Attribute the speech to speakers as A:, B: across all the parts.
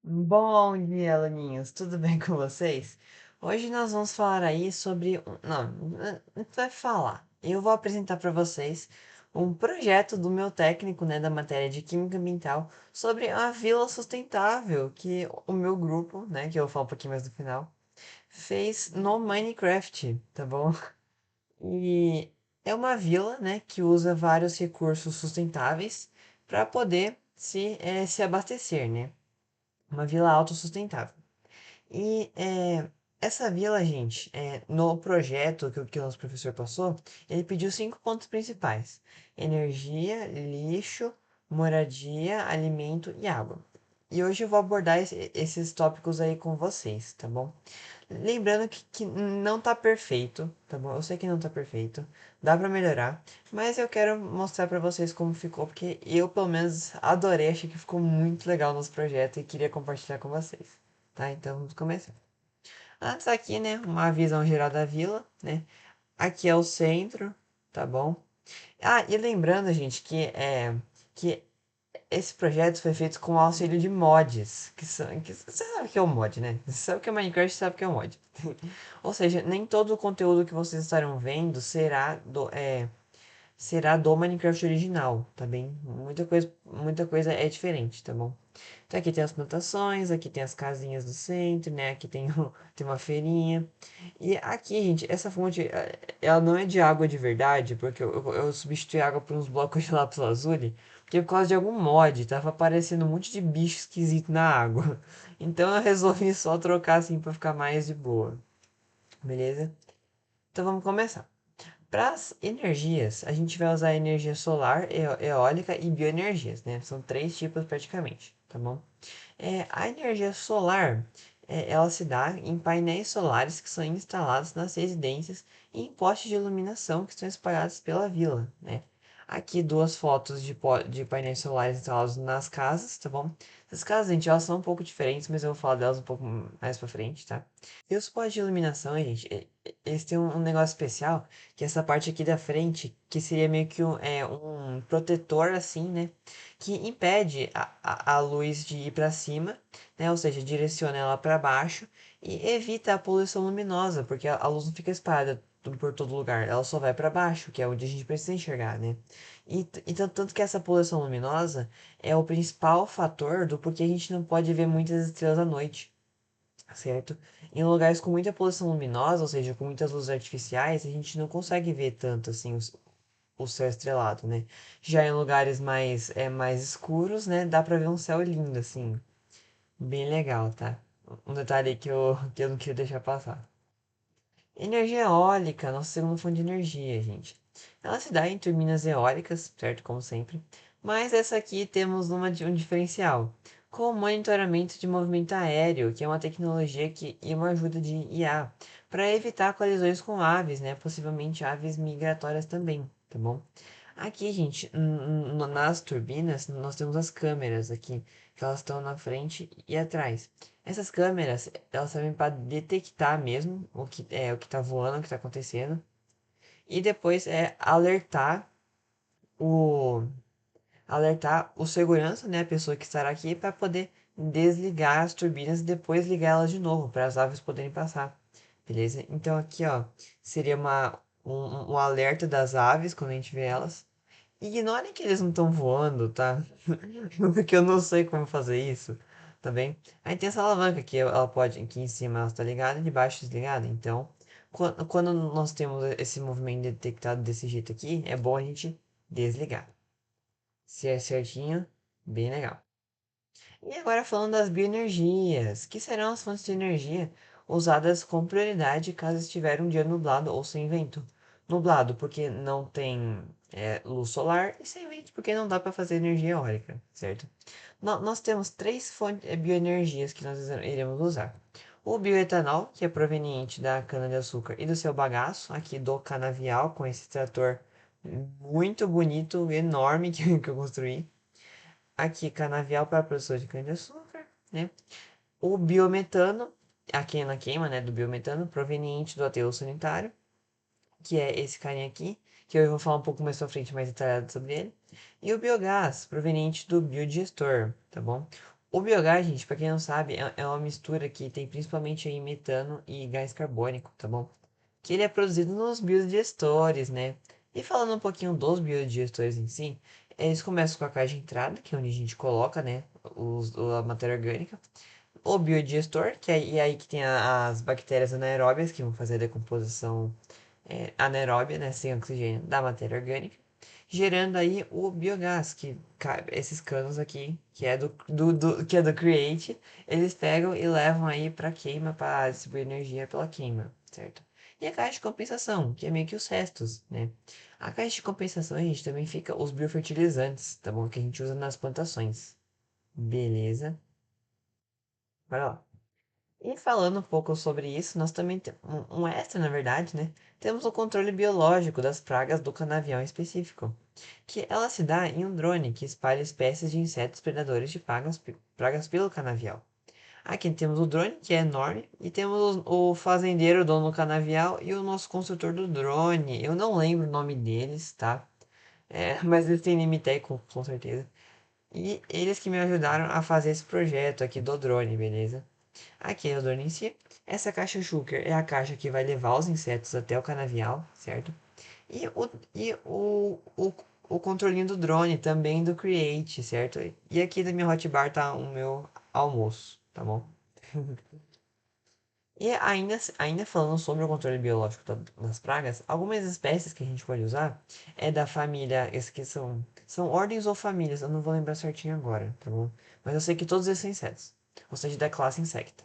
A: Bom dia, aluninhos, tudo bem com vocês? Hoje nós vamos falar aí sobre. Não vai falar. Eu vou apresentar para vocês um projeto do meu técnico, né, da matéria de Química Ambiental, sobre a vila sustentável que o meu grupo, né, que eu vou falar um pouquinho mais no final, fez no Minecraft, tá bom? E é uma vila, né, que usa vários recursos sustentáveis para poder se abastecer, né? Uma vila autossustentável. E essa vila, gente, no projeto que o nosso professor passou, ele pediu 5 pontos principais: energia, lixo, moradia, alimento e água. E hoje eu vou abordar esses tópicos aí com vocês, tá bom? Lembrando que não tá perfeito, tá bom? Eu sei que não tá perfeito, dá pra melhorar, mas eu quero mostrar pra vocês como ficou, porque eu, pelo menos, adorei, achei que ficou muito legal nosso projeto e queria compartilhar com vocês, tá? Então vamos começar. Antes aqui, né, uma visão geral da vila, né? Aqui é o centro, tá bom? Ah, e lembrando, gente, que esse projeto foi feito com o auxílio de mods, você sabe o que é o mod, né? Você sabe o que é Minecraft, sabe o que é o mod. Ou seja, nem todo o conteúdo que vocês estarão vendo será do Minecraft original, tá bem? Muita coisa é diferente, tá bom? Então aqui tem as plantações, aqui tem as casinhas do centro, né? Aqui tem, tem uma feirinha. E aqui, gente, essa fonte, ela não é de água de verdade, porque eu substituí a água por uns blocos de lápis lazuli, porque por causa de algum mod, tava aparecendo um monte de bicho esquisito na água. Então eu resolvi só trocar assim pra ficar mais de boa, beleza? Então vamos começar. Para as energias, a gente vai usar energia solar, eólica e bioenergias, né? São 3 tipos praticamente, tá bom? A energia solar, ela se dá em painéis solares que são instalados nas residências e em postes de iluminação que estão espalhados pela vila, né? Aqui 2 fotos de painéis solares instalados nas casas, tá bom? Essas casas, gente, elas são um pouco diferentes, mas eu vou falar delas um pouco mais pra frente, tá? E os postes de iluminação, gente, eles têm um negócio especial, que é essa parte aqui da frente, que seria meio que um protetor, assim, né? Que impede a luz de ir para cima, né? Ou seja, direciona ela para baixo e evita a poluição luminosa, porque a luz não fica espalhada por todo lugar, ela só vai para baixo, que é onde a gente precisa enxergar, né? E tanto que essa poluição luminosa é o principal fator do porquê a gente não pode ver muitas estrelas à noite, certo? Em lugares com muita poluição luminosa, ou seja, com muitas luzes artificiais, a gente não consegue ver tanto assim o céu estrelado, né? Já em lugares mais escuros, né, dá pra ver um céu lindo, assim, bem legal, tá? Um detalhe que eu não queria deixar passar. Energia eólica, nossa segunda fonte de energia, gente. Ela se dá em turbinas eólicas, certo? Como sempre. Mas essa aqui temos um diferencial. Com o monitoramento de movimento aéreo, que é uma tecnologia e uma ajuda de IA, para evitar colisões com aves, né? Possivelmente aves migratórias também, tá bom? Aqui, gente, nas turbinas, nós temos as câmeras aqui, que elas estão na frente e atrás. Essas câmeras, elas servem para detectar mesmo o que está voando, o que está acontecendo, e depois o alertar o segurança, né, a pessoa que estará aqui, para poder desligar as turbinas e depois ligar elas de novo, para as aves poderem passar. Beleza? Então aqui, ó, seria um alerta das aves quando a gente vê elas. Ignorem que eles não estão voando, tá? Porque eu não sei como fazer isso, tá bem? Aí tem essa alavanca que ela pode, aqui em cima ela está ligada e de baixo desligada. Então, quando nós temos esse movimento detectado desse jeito aqui, é bom a gente desligar. Se é certinho, bem legal. E agora falando das bioenergias, que serão as fontes de energia usadas com prioridade caso estiver um dia nublado ou sem vento. Nublado porque não tem luz solar e sem vento porque não dá para fazer energia eólica, certo? Nós temos 3 bioenergias que nós iremos usar. O bioetanol, que é proveniente da cana-de-açúcar e do seu bagaço, aqui do canavial, com esse trator muito bonito, enorme que eu construí. Aqui, canavial para a produção de cana-de-açúcar, né? O biometano, aqui na queima, né, do biometano, proveniente do aterro sanitário, que é esse carinha aqui, que eu vou falar um pouco mais pra frente, mais detalhado sobre ele. E o biogás, proveniente do biodigestor, tá bom? O biogás, gente, pra quem não sabe, é uma mistura que tem principalmente aí metano e gás carbônico, tá bom? Que ele é produzido nos biodigestores, né? E falando um pouquinho dos biodigestores em si, eles começam com a caixa de entrada, que é onde a gente coloca, né, a matéria orgânica. O biodigestor, que é aí que tem as bactérias anaeróbias, que vão fazer a decomposição anaeróbia, né, sem oxigênio, da matéria orgânica, gerando aí o biogás, que esses canos aqui, que é que é do Create, eles pegam e levam aí para queima, para distribuir energia pela queima, certo? E a caixa de compensação, que é meio que os restos, né? A caixa de compensação, a gente também fica os biofertilizantes, tá bom? Que a gente usa nas plantações. Beleza? Bora lá. E falando um pouco sobre isso, nós também temos um extra, na verdade, né? Temos o controle biológico das pragas do canavial em específico, que ela se dá em um drone que espalha espécies de insetos predadores de pragas pelo canavial. Aqui temos o drone, que é enorme, e temos o fazendeiro, dono do canavial, e o nosso construtor do drone. Eu não lembro o nome deles, tá? Mas eles têm name tag, com certeza. E eles que me ajudaram a fazer esse projeto aqui do drone, beleza? Aqui é o drone em si. Essa caixa Shulker é a caixa que vai levar os insetos até o canavial, certo? E o controlinho do drone também do Create, certo? E aqui na minha hotbar tá o meu almoço, tá bom? E ainda falando sobre o controle biológico das pragas, algumas espécies que a gente pode usar é da família, esses que são ordens ou famílias, eu não vou lembrar certinho agora, tá bom? Mas eu sei que todos esses são insetos, ou seja, da classe Insecta,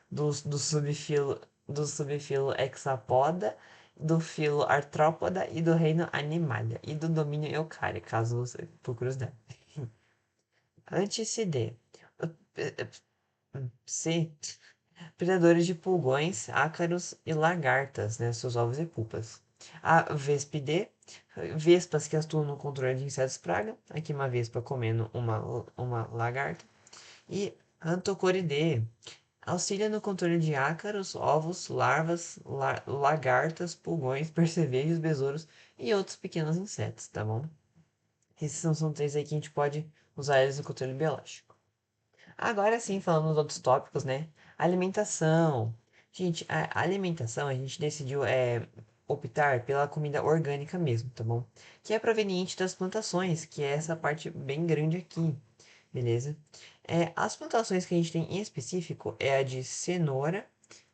A: do subfilo, do subfilo Hexapoda, do filo Artrópoda e do reino Animalia, e do domínio Eucária, caso você, por curiosidade. Antes se dê. C. Predadores de pulgões, ácaros e lagartas, né, seus ovos e pupas. A Vespide, vespas que atuam no controle de insetos praga, aqui uma vespa comendo uma lagarta. E Anthocoridea, auxilia no controle de ácaros, ovos, larvas, lagartas, pulgões, percevejos, besouros e outros pequenos insetos, tá bom? Esses são três aí que a gente pode usar eles no controle biológico. Agora sim, falando dos outros tópicos, né? Alimentação. Gente, a alimentação a gente decidiu optar pela comida orgânica mesmo, tá bom? Que é proveniente das plantações, que é essa parte bem grande aqui, beleza? As plantações que a gente tem em específico é a de cenoura,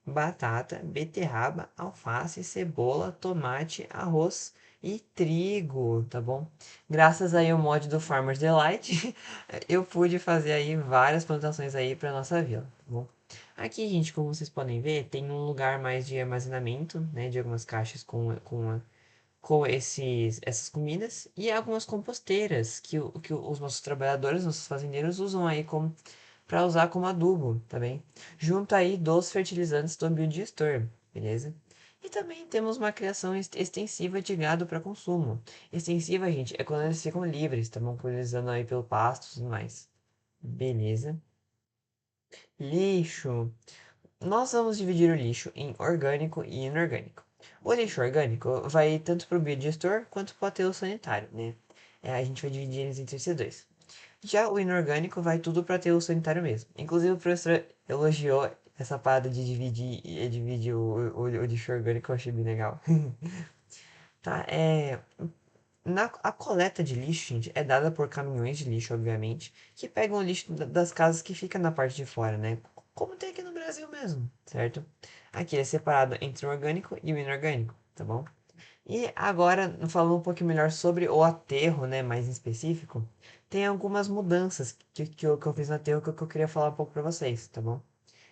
A: batata, beterraba, alface, cebola, tomate, arroz e trigo, tá bom? Graças aí ao mod do Farmers Delight, eu pude fazer aí várias plantações aí para nossa vila, tá bom? Aqui, gente, como vocês podem ver, tem um lugar mais de armazenamento, né, de algumas caixas com essas comidas e algumas composteiras que os nossos trabalhadores, nossos fazendeiros usam aí como para usar como adubo, tá bem? Junto aí dos fertilizantes do biodigestor, beleza? E também temos uma criação extensiva de gado para consumo. Extensiva, gente, é quando eles ficam livres, tá bom? Pulverizando aí pelo pasto e tudo mais. Beleza. Lixo. Nós vamos dividir o lixo em orgânico e inorgânico. O lixo orgânico vai tanto para o biodigestor quanto para o aterro sanitário, né? A gente vai dividir eles entre esses dois. Já o inorgânico vai tudo para aterro sanitário mesmo. Inclusive o professor elogiou essa parada de dividir o lixo orgânico, eu achei bem legal. Tá, a coleta de lixo, gente, é dada por caminhões de lixo, obviamente, que pegam o lixo das casas que fica na parte de fora, né? Como tem aqui no Brasil mesmo, certo? Aqui é separado entre o orgânico e o inorgânico, tá bom? E agora, falando um pouquinho melhor sobre o aterro, né, mais em específico, tem algumas mudanças que eu fiz no aterro que eu queria falar um pouco para vocês, tá bom?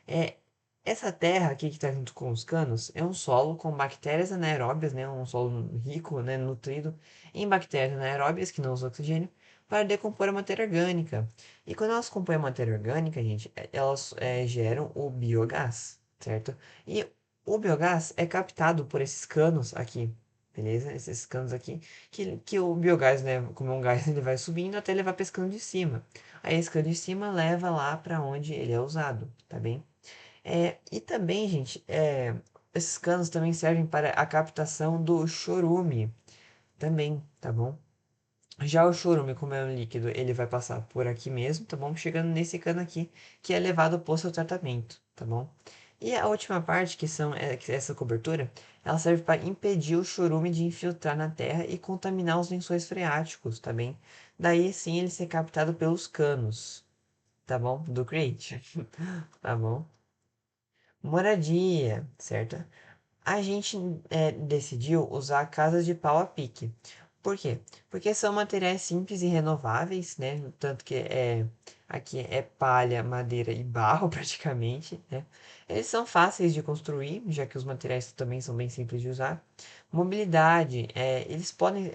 A: É, essa terra aqui que está junto com os canos é um solo com bactérias anaeróbias, né? Um solo rico, né? Nutrido em bactérias anaeróbias que não usam oxigênio para decompor a matéria orgânica. E quando elas compõem a matéria orgânica, gente, elas geram o biogás, certo? E o biogás é captado por esses canos aqui, beleza? Esses canos aqui, que o biogás, né? Como é um gás, ele vai subindo até ele vai pescando de cima. Aí esse cano de cima leva lá para onde ele é usado, tá bem? E também, gente, esses canos também servem para a captação do chorume, também, tá bom? Já o chorume, como é um líquido, ele vai passar por aqui mesmo, tá bom? Chegando nesse cano aqui, que é levado para o seu tratamento, tá bom? E a última parte, que é essa cobertura, ela serve para impedir o chorume de infiltrar na terra e contaminar os lençóis freáticos, tá bem? Daí sim ele ser captado pelos canos, tá bom? Do Create, tá bom? Moradia, certo? A gente decidiu usar casas de pau a pique. Por quê? Porque são materiais simples e renováveis, né? Tanto que aqui é palha, madeira e barro praticamente, né? Eles são fáceis de construir, já que os materiais também são bem simples de usar. Mobilidade, eles podem,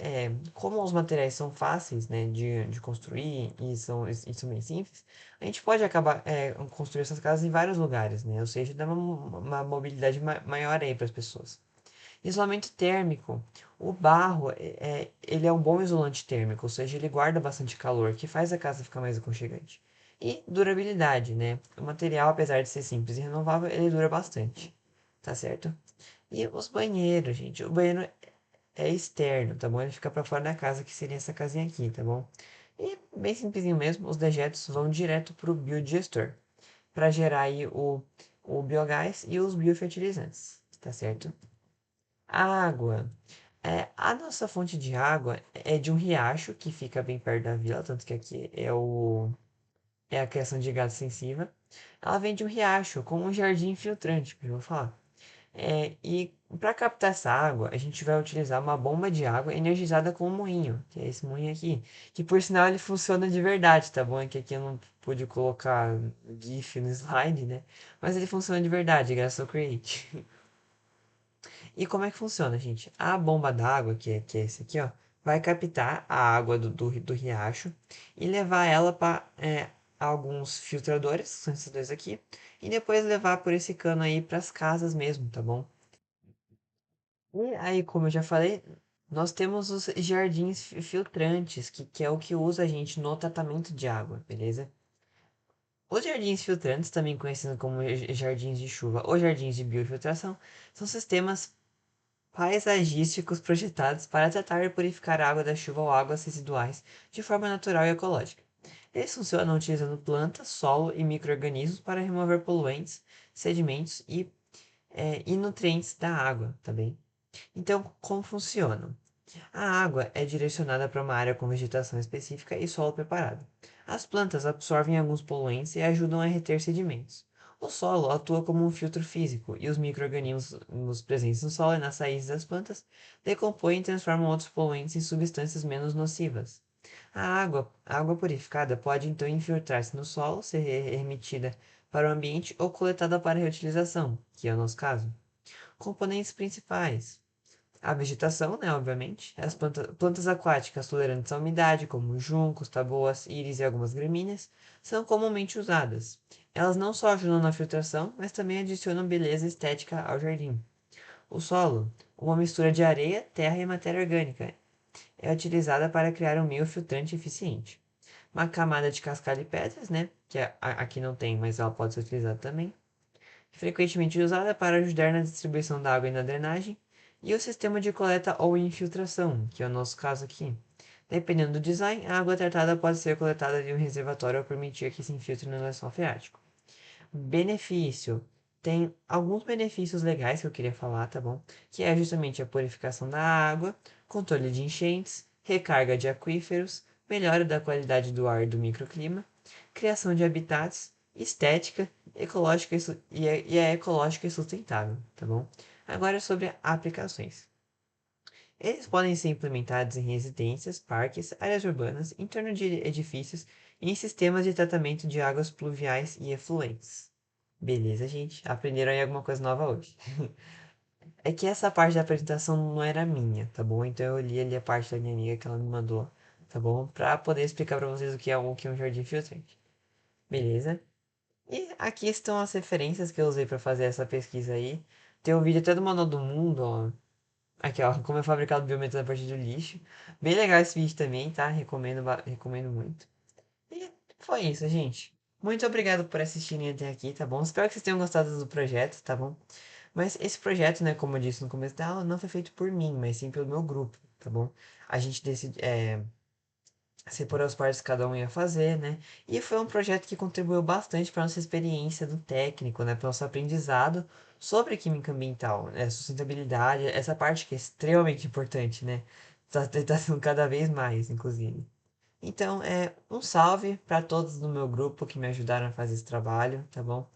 A: como os materiais são fáceis, né, de construir e são bem simples, a gente pode acabar construir essas casas em vários lugares, né? Ou seja, dá uma mobilidade maior aí para as pessoas. Isolamento térmico. O barro, ele é um bom isolante térmico, ou seja, ele guarda bastante calor, que faz a casa ficar mais aconchegante. E durabilidade, né? O material, apesar de ser simples e renovável, ele dura bastante, tá certo? E os banheiros, gente. O banheiro é externo, tá bom? Ele fica para fora da casa, que seria essa casinha aqui, tá bom? E bem simplesinho mesmo, os dejetos vão direto para o biodigestor, para gerar aí o biogás e os biofertilizantes, tá certo? A água. A nossa fonte de água é de um riacho que fica bem perto da vila, tanto que aqui é a criação de gado extensiva. Ela vem de um riacho com um jardim filtrante, que eu vou falar. E para captar essa água, a gente vai utilizar uma bomba de água energizada com um moinho, que é esse moinho aqui, que por sinal ele funciona de verdade, tá bom? É que aqui eu não pude colocar GIF no slide, né? Mas ele funciona de verdade, graças ao Create. E como é que funciona, gente? A bomba d'água, que é esse aqui, ó, vai captar a água do riacho e levar ela para alguns filtradores, que são esses dois aqui, e depois levar por esse cano aí para as casas mesmo, tá bom? E aí, como eu já falei, nós temos os jardins filtrantes, que é o que usa a gente no tratamento de água, beleza? Os jardins filtrantes, também conhecidos como jardins de chuva ou jardins de biofiltração, são sistemas paisagísticos projetados para tratar e purificar a água da chuva ou águas residuais de forma natural e ecológica. Eles funcionam utilizando plantas, solo e micro-organismos para remover poluentes, sedimentos e nutrientes da água também. Então, como funcionam? A água é direcionada para uma área com vegetação específica e solo preparado. As plantas absorvem alguns poluentes e ajudam a reter sedimentos. O solo atua como um filtro físico e os micro-organismos presentes no solo e nas raízes das plantas decompõem e transformam outros poluentes em substâncias menos nocivas. A água purificada pode então infiltrar-se no solo, ser remetida para o ambiente ou coletada para reutilização, que é o nosso caso. Componentes principais: a vegetação, né, obviamente. As plantas aquáticas tolerantes à umidade, como juncos, taboas, íris e algumas gramíneas, são comumente usadas. Elas não só ajudam na filtração, mas também adicionam beleza estética ao jardim. O solo, uma mistura de areia, terra e matéria orgânica, é utilizada para criar um meio filtrante eficiente. Uma camada de cascalho e pedras, né, que aqui não tem, mas ela pode ser utilizada também, frequentemente usada para ajudar na distribuição da água e na drenagem, e o sistema de coleta ou infiltração, que é o nosso caso aqui. Dependendo do design, a água tratada pode ser coletada de um reservatório ou permitir que se infiltre no lençol freático. Benefício. Tem alguns benefícios legais que eu queria falar, tá bom? Que é justamente a purificação da água, controle de enchentes, recarga de aquíferos, melhora da qualidade do ar e do microclima, criação de habitats, estética, ecológica e é ecológica e sustentável, tá bom? Agora sobre aplicações. Eles podem ser implementados em residências, parques, áreas urbanas, em torno de edifícios e em sistemas de tratamento de águas pluviais e efluentes. Beleza, gente? Aprenderam aí alguma coisa nova hoje. É que essa parte da apresentação não era minha, tá bom? Então eu li ali a parte da minha amiga que ela me mandou, tá bom? Pra poder explicar pra vocês o que é um jardim filtrante. Beleza? E aqui estão as referências que eu usei pra fazer essa pesquisa aí. Tem um vídeo até do Manual do Mundo, ó. Aqui, ó, como é fabricado biometano a partir do lixo. Bem legal esse vídeo também, tá? Recomendo muito. E foi isso, gente. Muito obrigado por assistirem até aqui, tá bom? Espero que vocês tenham gostado do projeto, tá bom? Mas esse projeto, né, como eu disse no começo da aula, não foi feito por mim, mas sim pelo meu grupo, tá bom? A gente decide, separou as partes que cada um ia fazer, né? E foi um projeto que contribuiu bastante para nossa experiência do técnico, né? Para o nosso aprendizado sobre química ambiental, né? Sustentabilidade, essa parte que é extremamente importante, né? Tá sendo cada vez mais, inclusive. Então, um salve para todos do meu grupo que me ajudaram a fazer esse trabalho, tá bom?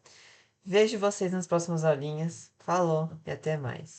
A: Vejo vocês nas próximas aulinhas. Falou e até mais.